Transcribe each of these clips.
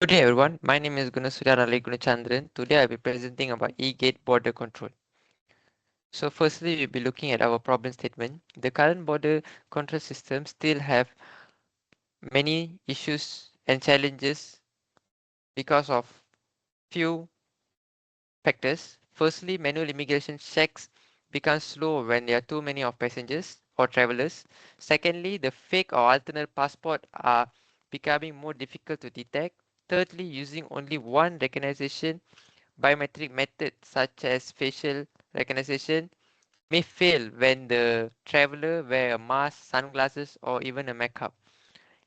Good day everyone, my name is Gunasudha Raleigh Gunachandran. Today I'll be presenting about eGate border control. So firstly, we'll be looking at our problem statement. The current border control system still have many issues and challenges because of few factors. Firstly, manual immigration checks become slow when there are too many of passengers or travelers. Secondly, the fake or alternate passport are becoming more difficult to detect. Thirdly, using only one recognition biometric methods such as facial recognition may fail when the traveler wear a mask, sunglasses, or even a makeup.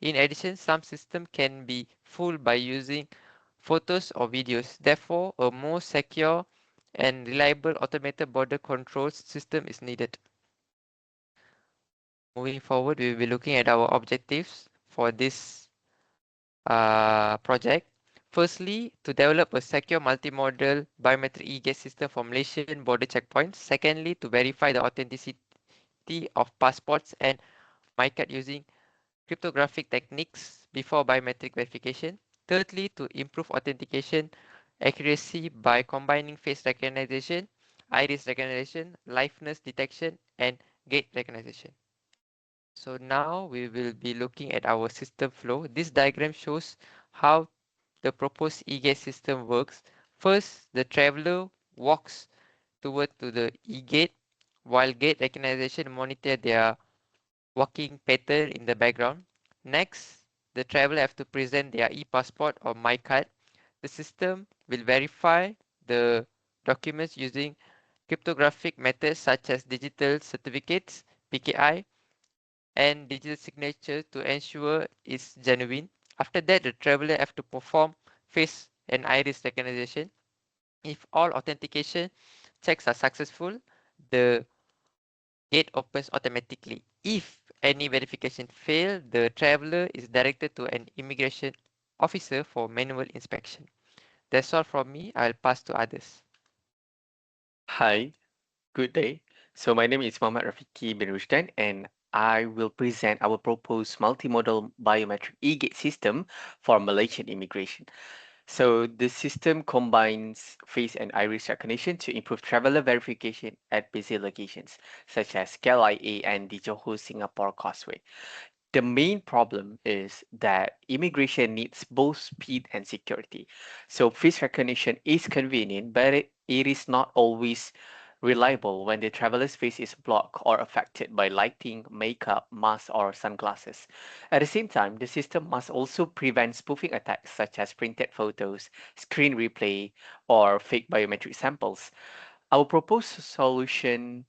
In addition, some systems can be fooled by using photos or videos. Therefore, a more secure and reliable automated border control system is needed. Moving forward, we will be looking at our objectives for this project. Firstly, to develop a secure multimodal biometric e-gate system for Malaysian border checkpoints. Secondly, to verify the authenticity of passports and MyCard using cryptographic techniques before biometric verification. Thirdly, to improve authentication accuracy by combining face recognition, iris recognition, liveness detection, and gate recognition. So now we will be looking at our system flow. This diagram shows how the proposed e-gate system works. First, the traveler walks toward to the e-gate while gate recognition monitor their walking pattern in the background. Next, the traveler have to present their e-passport or MyCard. The system will verify the documents using cryptographic methods such as digital certificates, PKI, and digital signature to ensure it's genuine. After that, the traveler have to perform face and iris recognition. If all authentication checks are successful, the gate opens automatically. If any verification fail, the traveler is directed to an immigration officer for manual inspection. That's all from me. I'll pass to others. Hi, good day. So my name is Muhammad Rafiki bin Rushdan and I will present our proposed multimodal biometric e-gate system for Malaysian immigration. So the system combines face and iris recognition to improve traveler verification at busy locations such as KLIA and the Johor Singapore Causeway. The main problem is that immigration needs both speed and security. So face recognition is convenient, but it is not always reliable when the traveler's face is blocked or affected by lighting, makeup, mask, or sunglasses. At the same time, the system must also prevent spoofing attacks such as printed photos, screen replay, or fake biometric samples. Our proposed solution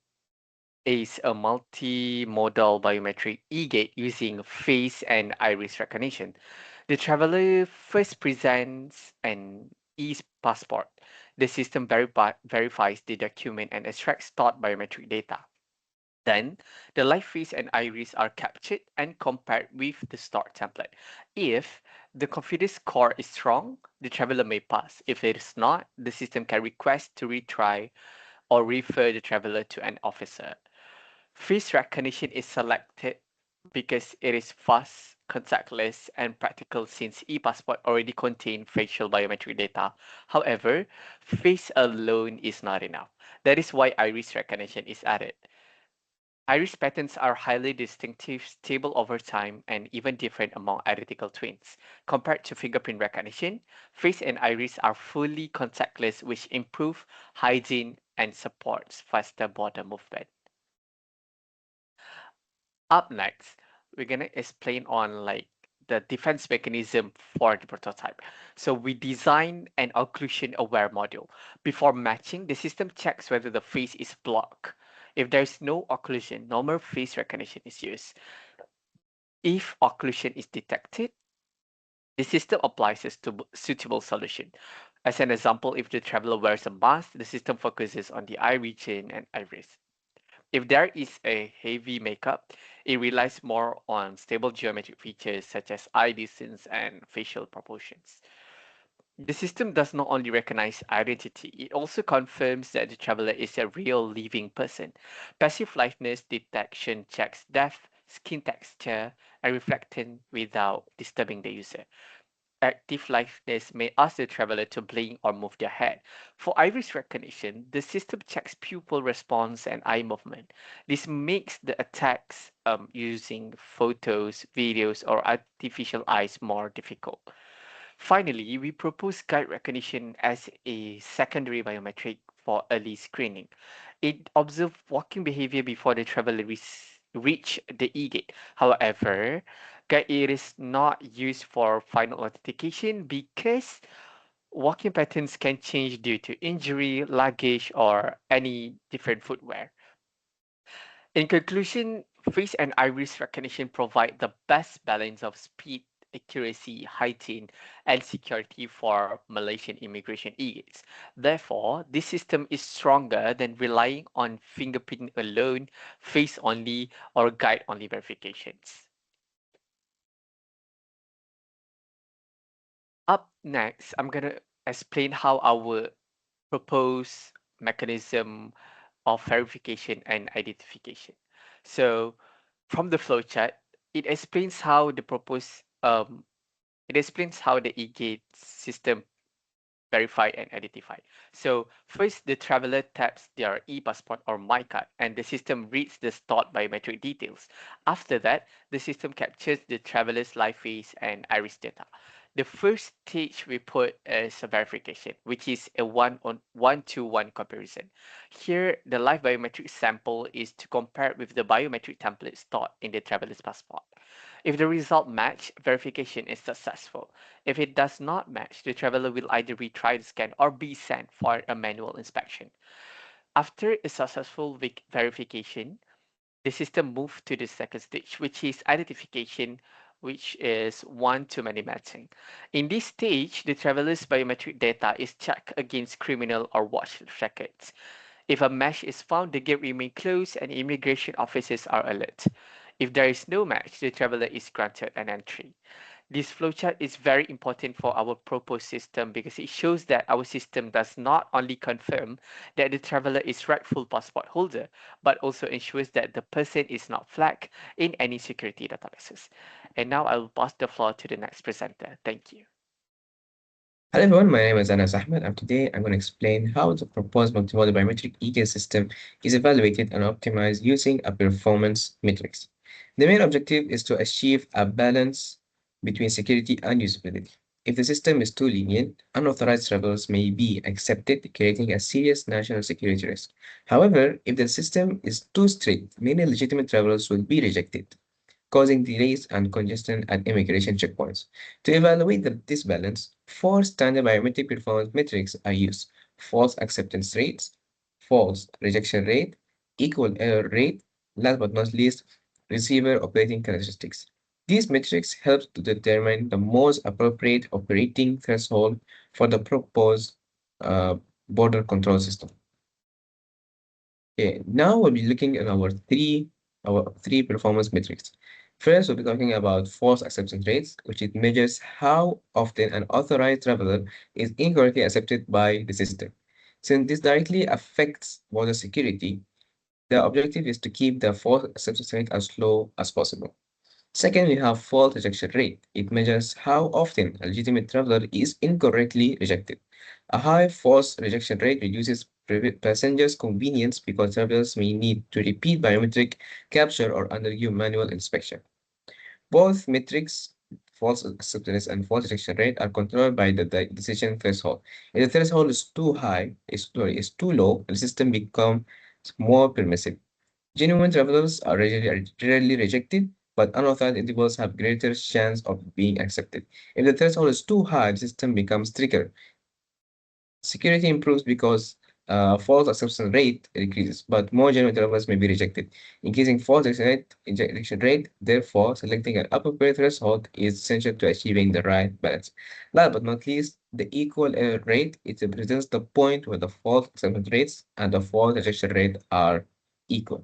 is a multi-modal biometric e-gate using face and iris recognition. The traveler first presents an e-passport. The system verifies the document and extracts stored biometric data. Then, the live face and iris are captured and compared with the stored template. If the confidence score is strong, the traveler may pass. If it is not, the system can request to retry or refer the traveler to an officer. Face recognition is selected because it is fast, contactless, and practical since e-passport already contain facial biometric data. However, face alone is not enough. That is why iris recognition is added. Iris patterns are highly distinctive, stable over time, and even different among identical twins. Compared to fingerprint recognition, face and iris are fully contactless, which improve hygiene and supports faster border movement. Up next, we're gonna explain on like the defense mechanism for the prototype. So we design an occlusion aware module. Before matching, the system checks whether the face is blocked. If there is no occlusion, normal face recognition is used. If occlusion is detected, the system applies a suitable solution. As an example, if the traveler wears a mask, the system focuses on the eye region and iris. If there is a heavy makeup, it relies more on stable geometric features such as eye distance and facial proportions. The system does not only recognize identity, it also confirms that the traveler is a real living person. Passive liveness detection checks depth, skin texture, and reflection without disturbing the user. active liveness may ask the traveler to blink or move their head. For iris recognition, the system checks pupil response and eye movement. This makes the attacks using photos, videos, or artificial eyes more difficult. Finally, we propose guide recognition as a secondary biometric for early screening. It observes walking behavior before the traveler reach the e-gate. However, guide it is not used for final authentication because walking patterns can change due to injury, luggage, or any different footwear. In conclusion, face and iris recognition provide the best balance of speed, accuracy, hygiene, and security for Malaysian immigration e-gates. Therefore, this system is stronger than relying on fingerprint alone, face only, or guide only verifications. Up next, I'm going to explain how our proposed mechanism of verification and identification. So, from the flowchart, it explains how the proposed it explains how the e-gate system verify and identify. So first, the traveler taps their e-passport or MyCard, and the system reads the stored biometric details. After that, the system captures the traveler's live face and iris data. The first stage we put is a verification, which is a one-to-one comparison. Here, the live biometric sample is to compare with the biometric template stored in the traveler's passport. If the result match, verification is successful. If it does not match, the traveler will either retry the scan or be sent for a manual inspection. After a successful verification, the system moves to the second stage, which is identification, which is one-to-many matching. In this stage, the traveler's biometric data is checked against criminal or watch records. If a match is found, the gate remains closed and immigration officers are alert. If there is no match, the traveler is granted an entry. This flowchart is very important for our proposed system because it shows that our system does not only confirm that the traveler is rightful passport holder, but also ensures that the person is not flagged in any security databases. And now I will pass the floor to the next presenter. Thank you. Hello everyone, my name is Anas Ahmed, and today I'm going to explain how the proposed multimodal biometric e-gate system is evaluated and optimized using a performance matrix. The main objective is to achieve a balance between security and usability. If the system is too lenient, unauthorized travelers may be accepted, creating a serious national security risk. However, if the system is too strict, many legitimate travelers will be rejected, causing delays and congestion at immigration checkpoints. To evaluate this balance, four standard biometric performance metrics are used: false acceptance rates, false rejection rate, equal error rate, last but not least, receiver operating characteristics. These metrics help to determine the most appropriate operating threshold for the proposed uh, border control system. Okay, now we'll be looking at our three performance metrics. First, we'll be talking about false acceptance rates, which it measures how often an authorized traveler is incorrectly accepted by the system. Since this directly affects border security, the objective is to keep the false acceptance rate as low as possible. Second, we have false rejection rate. It measures how often a legitimate traveler is incorrectly rejected. A high false rejection rate reduces passengers' convenience because travelers may need to repeat biometric capture or undergo manual inspection. Both metrics, false acceptance and false rejection rate, are controlled by the decision threshold. If the threshold is too high, is too low, the system becomes more permissive. Genuine travelers are rarely rejected, but unauthorized individuals have greater chance of being accepted. If the threshold is too high, the system becomes stricter. Security improves because false acceptance rate decreases, but more genuine travelers may be rejected. Increasing false rejection rate, therefore, selecting an appropriate threshold is essential to achieving the right balance. Last but not least, the equal error rate, it represents the point where the false acceptance rates and the false rejection rate are equal.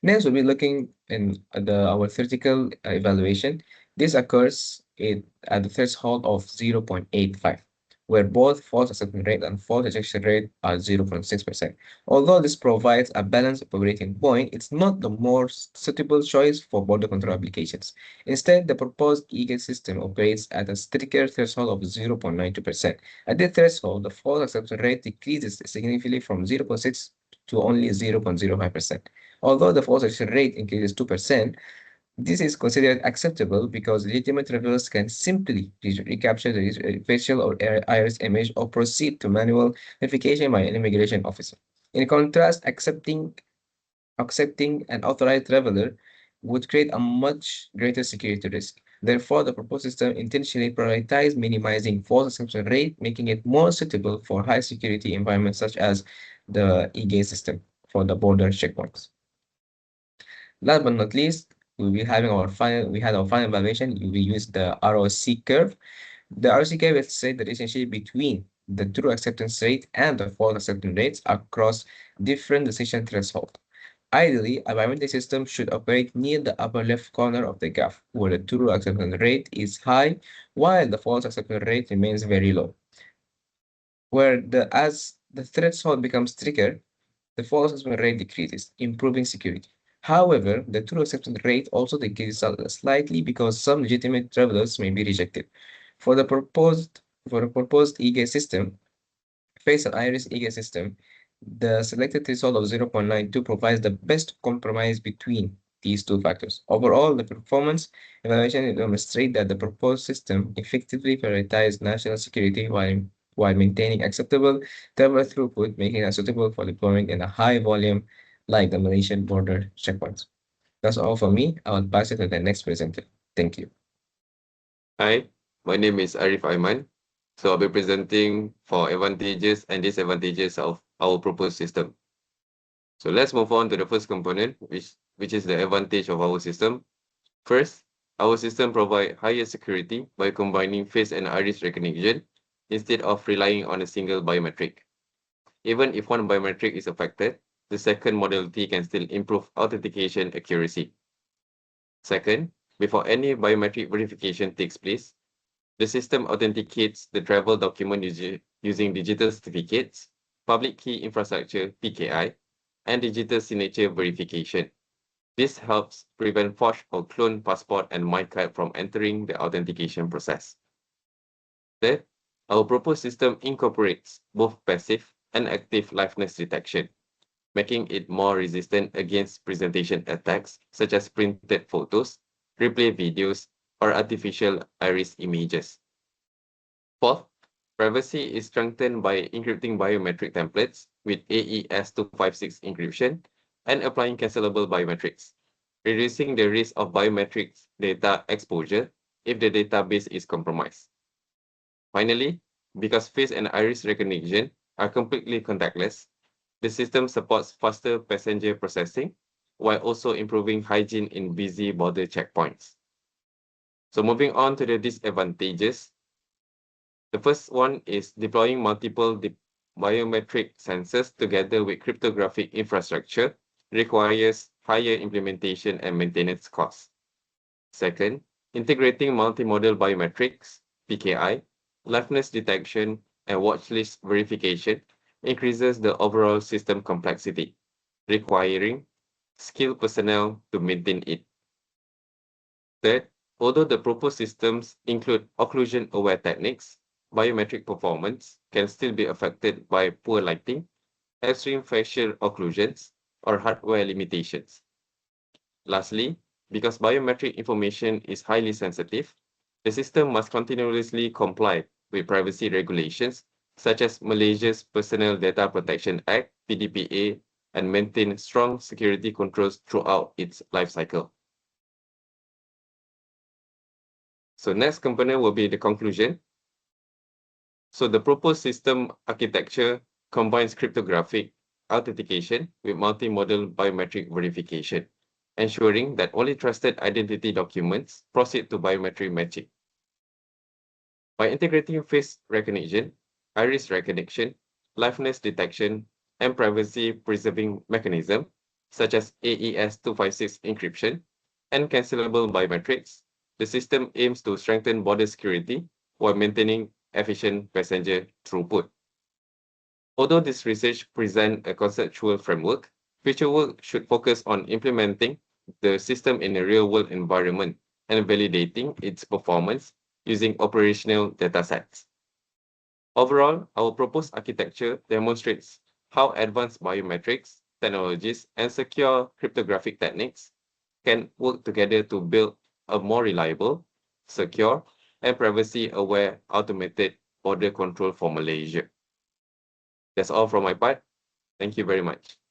Next, we'll be looking in our theoretical evaluation. This occurs at the threshold of 0.85. where both false acceptance rate and false rejection rate are 0.6%. Although this provides a balanced operating point, it's not the most suitable choice for border control applications. Instead, the proposed eGate system operates at a stricter threshold of 0.92%. At this threshold, the false acceptance rate decreases significantly from 0.6 to only 0.05%. Although the false rejection rate increases 2%, this is considered acceptable because legitimate travelers can simply recapture the facial or iris image or proceed to manual verification by an immigration officer. In contrast, accepting an authorized traveler would create a much greater security risk. Therefore, the proposed system intentionally prioritizes minimizing false acceptance rate, making it more suitable for high security environments such as the eGate system for the border checkpoints. Last but not least, we had our final evaluation. We used the ROC curve. The ROC curve is say the relationship between the true acceptance rate and the false acceptance rates across different decision thresholds. Ideally, a biometric system should operate near the upper left corner of the graph, where the true acceptance rate is high, while the false acceptance rate remains very low. As the threshold becomes thicker, the false acceptance rate decreases, improving security. However, the true acceptance rate also decreases slightly because some legitimate travelers may be rejected. For the proposed eGate system, face and iris eGate system, the selected threshold of 0.92 provides the best compromise between these two factors. Overall, the performance evaluation demonstrates that the proposed system effectively prioritizes national security while maintaining acceptable travel throughput, making it suitable for deployment in a high volume like the Malaysian border checkpoints. That's all for me. I will pass it to the next presenter. Thank you. Hi, my name is Arif Aiman. So I'll be presenting for advantages and disadvantages of our proposed system. So let's move on to the first component, which is the advantage of our system. First, our system provides higher security by combining face and iris recognition instead of relying on a single biometric. Even if one biometric is affected, the second modality can still improve authentication accuracy. Second, before any biometric verification takes place, the system authenticates the travel document using digital certificates, public key infrastructure (PKI), and digital signature verification. This helps prevent forged or cloned passport and MyCard from entering the authentication process. Third, our proposed system incorporates both passive and active liveness detection, making it more resistant against presentation attacks such as printed photos, replay videos, or artificial iris images. Fourth, privacy is strengthened by encrypting biometric templates with AES-256 encryption and applying cancelable biometrics, reducing the risk of biometrics data exposure if the database is compromised. Finally, because face and iris recognition are completely contactless, the system supports faster passenger processing while also improving hygiene in busy border checkpoints. So moving on to the disadvantages. The first one is deploying multiple biometric sensors together with cryptographic infrastructure requires higher implementation and maintenance costs. Second, integrating multimodal biometrics, PKI, liveness detection, and watchlist verification increases the overall system complexity, requiring skilled personnel to maintain it. Third, although the proposed systems include occlusion-aware techniques, biometric performance can still be affected by poor lighting, extreme facial occlusions, or hardware limitations. Lastly, because biometric information is highly sensitive, the system must continuously comply with privacy regulations such as Malaysia's Personal Data Protection Act, PDPA, and maintain strong security controls throughout its life cycle. So next component will be the conclusion. So the proposed system architecture combines cryptographic authentication with multimodal biometric verification, ensuring that only trusted identity documents proceed to biometric matching. By integrating face recognition, iris recognition, liveness detection, and privacy-preserving mechanisms such as AES-256 encryption and cancelable biometrics, the system aims to strengthen border security while maintaining efficient passenger throughput. Although this research presents a conceptual framework, future work should focus on implementing the system in a real-world environment and validating its performance using operational datasets. Overall, our proposed architecture demonstrates how advanced biometrics technologies and secure cryptographic techniques can work together to build a more reliable, secure, and privacy-aware automated border control for Malaysia. That's all from my part. Thank you very much.